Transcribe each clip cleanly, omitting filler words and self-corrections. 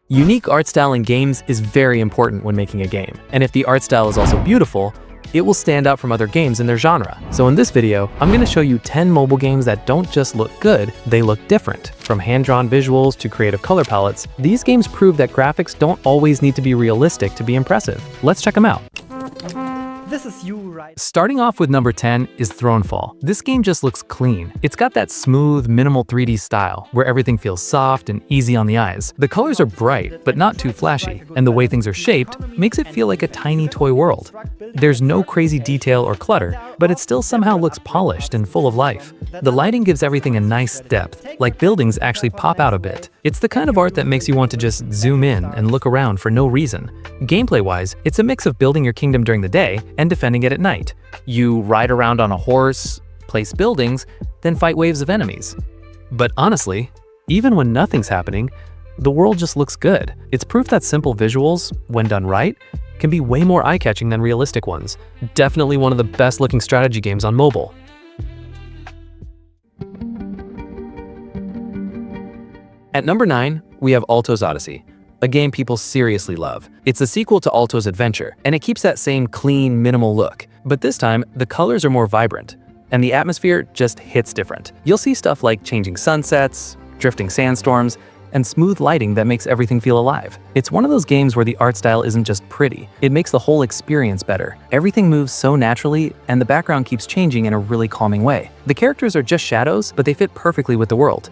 Unique art style in games is very important when making a game, and if the art style is also beautiful, it will stand out from other games in their genre. So in this video, I'm going to show you 10 mobile games that don't just look good, they look different. From hand-drawn visuals to creative color palettes, these games prove that graphics don't always need to be realistic to be impressive. Let's check them out. This is you, right? Starting off with number 10 is Thronefall. This game just looks clean. It's got that smooth, minimal 3D style, where everything feels soft and easy on the eyes. The colors are bright, but not too flashy, and the way things are shaped makes it feel like a tiny toy world. There's no crazy detail or clutter, but it still somehow looks polished and full of life. The lighting gives everything a nice depth, like buildings actually pop out a bit. It's the kind of art that makes you want to just zoom in and look around for no reason. Gameplay-wise, it's a mix of building your kingdom during the day and defending it at night. You ride around on a horse, place buildings, then fight waves of enemies. But honestly, even when nothing's happening, the world just looks good. It's proof that simple visuals, when done right, can be way more eye-catching than realistic ones. Definitely one of the best-looking strategy games on mobile. At number 9, we have Alto's Odyssey, a game people seriously love. It's a sequel to Alto's Adventure, and it keeps that same clean, minimal look. But this time, the colors are more vibrant, and the atmosphere just hits different. You'll see stuff like changing sunsets, drifting sandstorms, and smooth lighting that makes everything feel alive. It's one of those games where the art style isn't just pretty, it makes the whole experience better. Everything moves so naturally, and the background keeps changing in a really calming way. The characters are just shadows, but they fit perfectly with the world.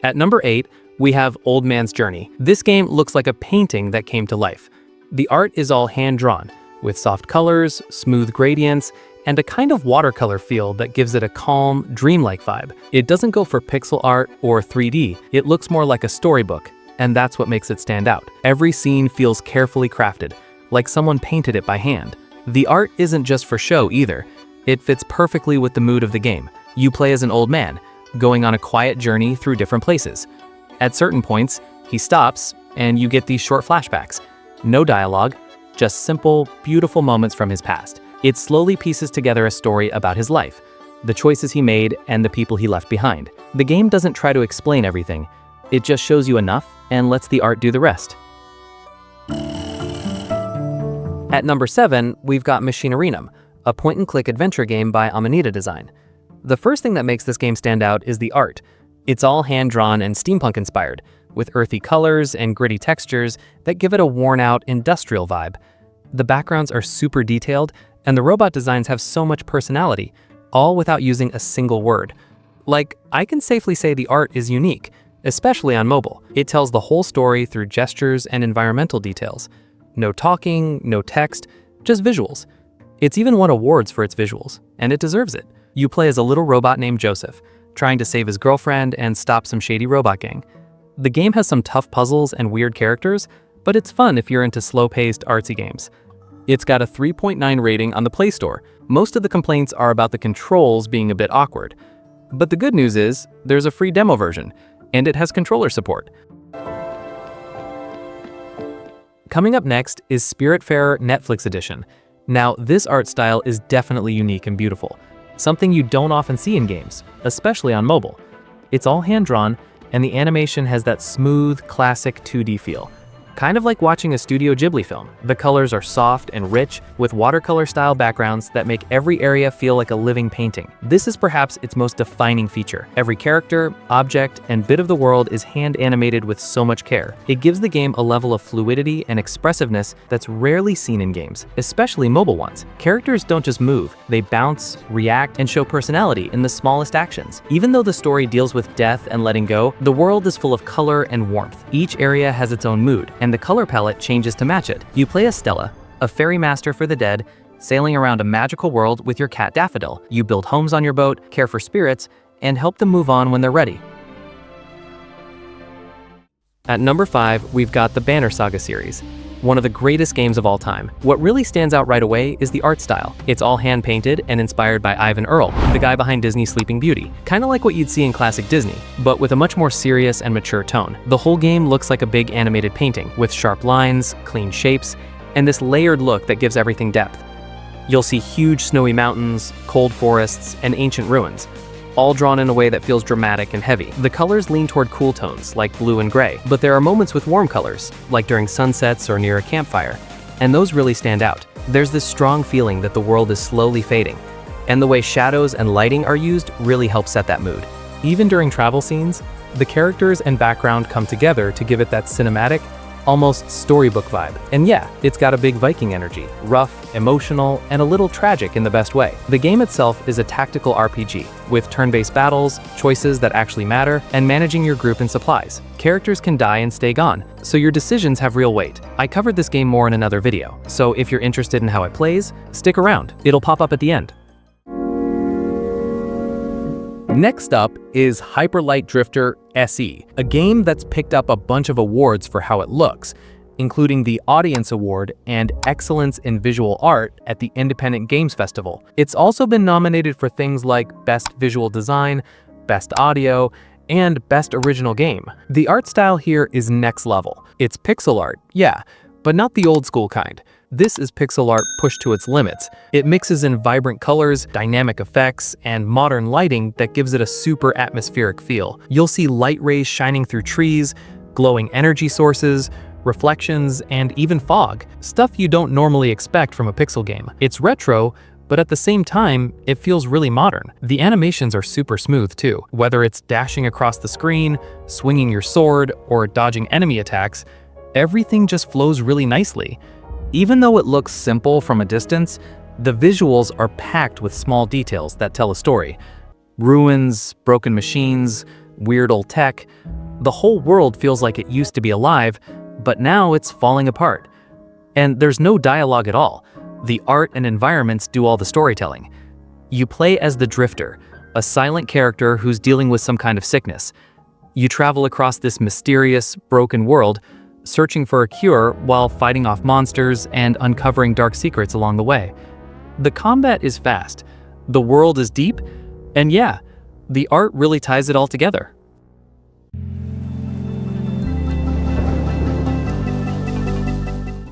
At number 8, we have Old Man's Journey. This game looks like a painting that came to life. The art is all hand-drawn, with soft colors, smooth gradients, and a kind of watercolor feel that gives it a calm, dreamlike vibe. It doesn't go for pixel art or 3D, it looks more like a storybook, and that's what makes it stand out. Every scene feels carefully crafted, like someone painted it by hand. The art isn't just for show either. It fits perfectly with the mood of the game. You play as an old man, going on a quiet journey through different places. At certain points, he stops, and you get these short flashbacks. No dialogue, just simple, beautiful moments from his past. It slowly pieces together a story about his life, the choices he made, and the people he left behind. The game doesn't try to explain everything. It just shows you enough and lets the art do the rest. At number 7, we've got Machinerenum, a point-and-click adventure game by Amanita Design. The first thing that makes this game stand out is the art. It's all hand-drawn and steampunk-inspired, with earthy colors and gritty textures that give it a worn-out industrial vibe. The backgrounds are super detailed, and the robot designs have so much personality, all without using a single word. Like, I can safely say the art is unique, especially on mobile. It tells the whole story through gestures and environmental details. No talking, no text, just visuals. It's even won awards for its visuals, and it deserves it. You play as a little robot named Joseph, trying to save his girlfriend and stop some shady robot gang. The game has some tough puzzles and weird characters, but it's fun if you're into slow-paced, artsy games. It's got a 3.9 rating on the Play Store. Most of the complaints are about the controls being a bit awkward. But the good news is, there's a free demo version, and it has controller support. Coming up next is Spiritfarer Netflix Edition. Now, this art style is definitely unique and beautiful, something you don't often see in games, especially on mobile. It's all hand-drawn, and the animation has that smooth, classic 2D feel. Kind of like watching a Studio Ghibli film. The colors are soft and rich, with watercolor-style backgrounds that make every area feel like a living painting. This is perhaps its most defining feature. Every character, object, and bit of the world is hand-animated with so much care. It gives the game a level of fluidity and expressiveness that's rarely seen in games, especially mobile ones. Characters don't just move, they bounce, react, and show personality in the smallest actions. Even though the story deals with death and letting go, the world is full of color and warmth. Each area has its own mood, and the color palette changes to match it. You play as Stella, a fairy master for the dead, sailing around a magical world with your cat Daffodil. You build homes on your boat, care for spirits, and help them move on when they're ready. At number 5, we've got the Banner Saga series, one of the greatest games of all time. What really stands out right away is the art style. It's all hand-painted and inspired by Ivan Earl, the guy behind Disney's Sleeping Beauty. Kind of like what you'd see in classic Disney, but with a much more serious and mature tone. The whole game looks like a big animated painting, with sharp lines, clean shapes, and this layered look that gives everything depth. You'll see huge snowy mountains, cold forests, and ancient ruins. all drawn in a way that feels dramatic and heavy. The colors lean toward cool tones, like blue and gray, but there are moments with warm colors, like during sunsets or near a campfire, and those really stand out. There's this strong feeling that the world is slowly fading, and the way shadows and lighting are used really helps set that mood. Even during travel scenes, the characters and background come together to give it that cinematic, almost storybook vibe. And yeah, it's got a big Viking energy, rough, emotional, and a little tragic in the best way. The game itself is a tactical RPG, with turn-based battles, choices that actually matter, and managing your group and supplies. Characters can die and stay gone, so your decisions have real weight. I covered this game more in another video, so if you're interested in how it plays, stick around. It'll pop up at the end. Next up is Hyper Light Drifter SE, a game that's picked up a bunch of awards for how it looks, including the Audience Award and Excellence in Visual Art at the Independent Games Festival. It's also been nominated for things like Best Visual Design, Best Audio, and Best Original Game. The art style here is next level. It's pixel art, yeah, but not the old school kind. This is pixel art pushed to its limits. It mixes in vibrant colors, dynamic effects, and modern lighting that gives it a super atmospheric feel. You'll see light rays shining through trees, glowing energy sources, reflections, and even fog. Stuff you don't normally expect from a pixel game. It's retro, but at the same time, it feels really modern. The animations are super smooth too. Whether it's dashing across the screen, swinging your sword, or dodging enemy attacks, everything just flows really nicely. Even though it looks simple from a distance, the visuals are packed with small details that tell a story. Ruins, broken machines, weird old tech. The whole world feels like it used to be alive, but now it's falling apart. And there's no dialogue at all. The art and environments do all the storytelling. You play as the Drifter, a silent character who's dealing with some kind of sickness. You travel across this mysterious, broken world, searching for a cure while fighting off monsters and uncovering dark secrets along the way. The combat is fast, the world is deep, and yeah, the art really ties it all together.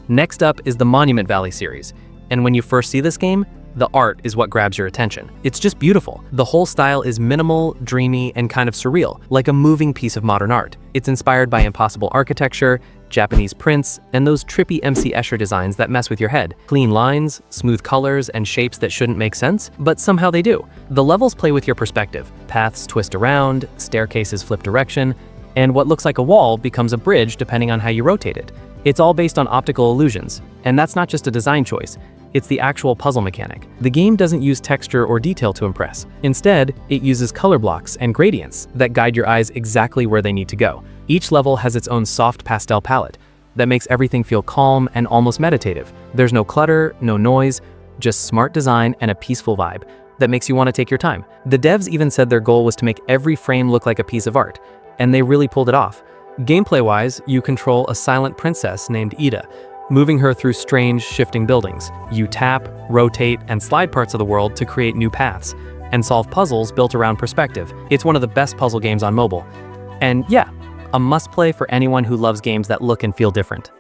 Next up is the Monument Valley series, and when you first see this game, the art is what grabs your attention. It's just beautiful. The whole style is minimal, dreamy, and kind of surreal, like a moving piece of modern art. It's inspired by impossible architecture, Japanese prints, and those trippy MC Escher designs that mess with your head. Clean lines, smooth colors, and shapes that shouldn't make sense, but somehow they do. The levels play with your perspective. Paths twist around, staircases flip direction, and what looks like a wall becomes a bridge depending on how you rotate it. It's all based on optical illusions, and that's not just a design choice. It's the actual puzzle mechanic. The game doesn't use texture or detail to impress. Instead, it uses color blocks and gradients that guide your eyes exactly where they need to go. Each level has its own soft pastel palette that makes everything feel calm and almost meditative. There's no clutter, no noise, just smart design and a peaceful vibe that makes you want to take your time. The devs even said their goal was to make every frame look like a piece of art, and they really pulled it off. Gameplay-wise, you control a silent princess named Ida, moving her through strange, shifting buildings. You tap, rotate, and slide parts of the world to create new paths, and solve puzzles built around perspective. It's one of the best puzzle games on mobile. And yeah, a must-play for anyone who loves games that look and feel different.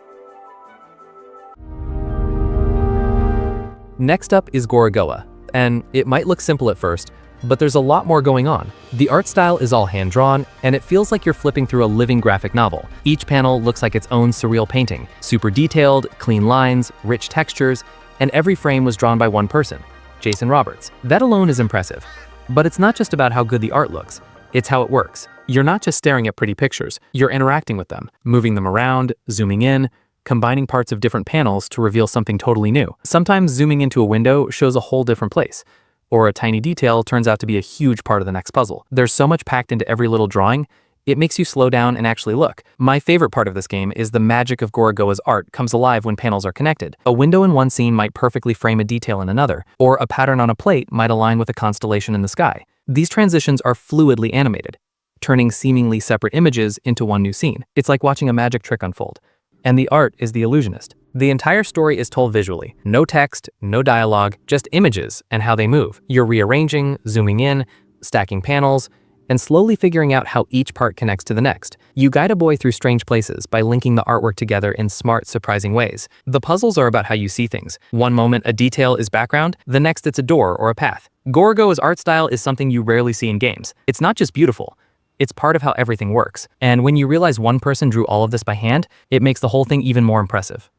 Next up is Gorogoa, and it might look simple at first, but there's a lot more going on. The art style is all hand-drawn, and it feels like you're flipping through a living graphic novel. Each panel looks like its own surreal painting. Super detailed, clean lines, rich textures, and every frame was drawn by one person, Jason Roberts. That alone is impressive. But it's not just about how good the art looks, it's how it works. You're not just staring at pretty pictures, you're interacting with them, moving them around, zooming in, combining parts of different panels to reveal something totally new. Sometimes zooming into a window shows a whole different place, or a tiny detail turns out to be a huge part of the next puzzle. There's so much packed into every little drawing, it makes you slow down and actually look. My favorite part of this game is the magic of Gorogoa's art comes alive when panels are connected. A window in one scene might perfectly frame a detail in another, or a pattern on a plate might align with a constellation in the sky. These transitions are fluidly animated, turning seemingly separate images into one new scene. It's like watching a magic trick unfold. And the art is the illusionist. The entire story is told visually. No text, no dialogue, just images and how they move. You're rearranging, zooming in, stacking panels, and slowly figuring out how each part connects to the next. You guide a boy through strange places by linking the artwork together in smart, surprising ways. The puzzles are about how you see things. One moment a detail is background, the next it's a door or a path. Gorgo's art style is something you rarely see in games. It's not just beautiful, it's part of how everything works. And when you realize one person drew all of this by hand, it makes the whole thing even more impressive.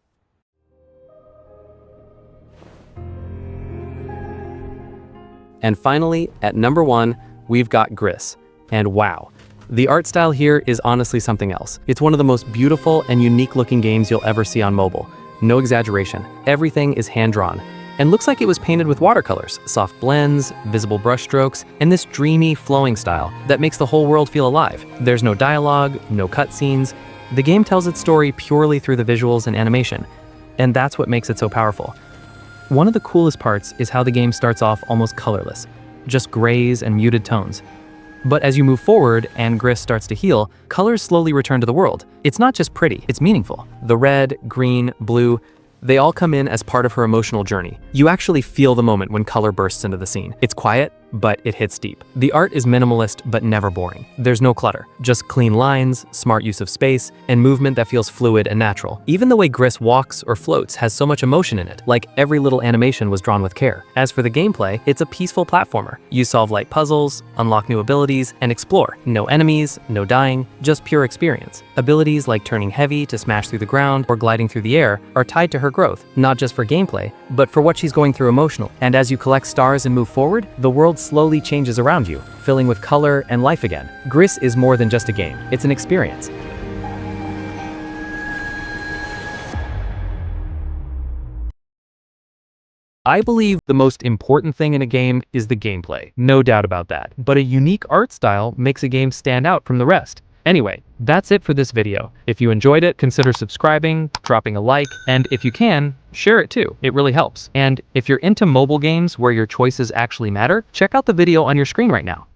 And finally, at number 1, we've got Gris. And wow, the art style here is honestly something else. It's one of the most beautiful and unique looking games you'll ever see on mobile. No exaggeration, everything is hand-drawn. And looks like it was painted with watercolors, soft blends, visible brushstrokes, and this dreamy, flowing style that makes the whole world feel alive. There's no dialogue, no cutscenes. The game tells its story purely through the visuals and animation, and that's what makes it so powerful. One of the coolest parts is how the game starts off almost colorless, just grays and muted tones. But as you move forward and Gris starts to heal, colors slowly return to the world. It's not just pretty, it's meaningful. The red, green, blue, they all come in as part of her emotional journey. You actually feel the moment when color bursts into the scene. It's quiet, but it hits deep. The art is minimalist, but never boring. There's no clutter, just clean lines, smart use of space, and movement that feels fluid and natural. Even the way Gris walks or floats has so much emotion in it, like every little animation was drawn with care. As for the gameplay, it's a peaceful platformer. You solve light puzzles, unlock new abilities, and explore. No enemies, no dying, just pure experience. Abilities like turning heavy to smash through the ground or gliding through the air are tied to her growth, not just for gameplay, but for what she's going through emotionally. And as you collect stars and move forward, the world slowly changes around you, filling with color and life again. Gris is more than just a game, it's an experience. I believe the most important thing in a game is the gameplay, no doubt about that. But a unique art style makes a game stand out from the rest. Anyway, that's it for this video. If you enjoyed it, consider subscribing, dropping a like, and if you can, share it too. It really helps. And if you're into mobile games where your choices actually matter, check out the video on your screen right now.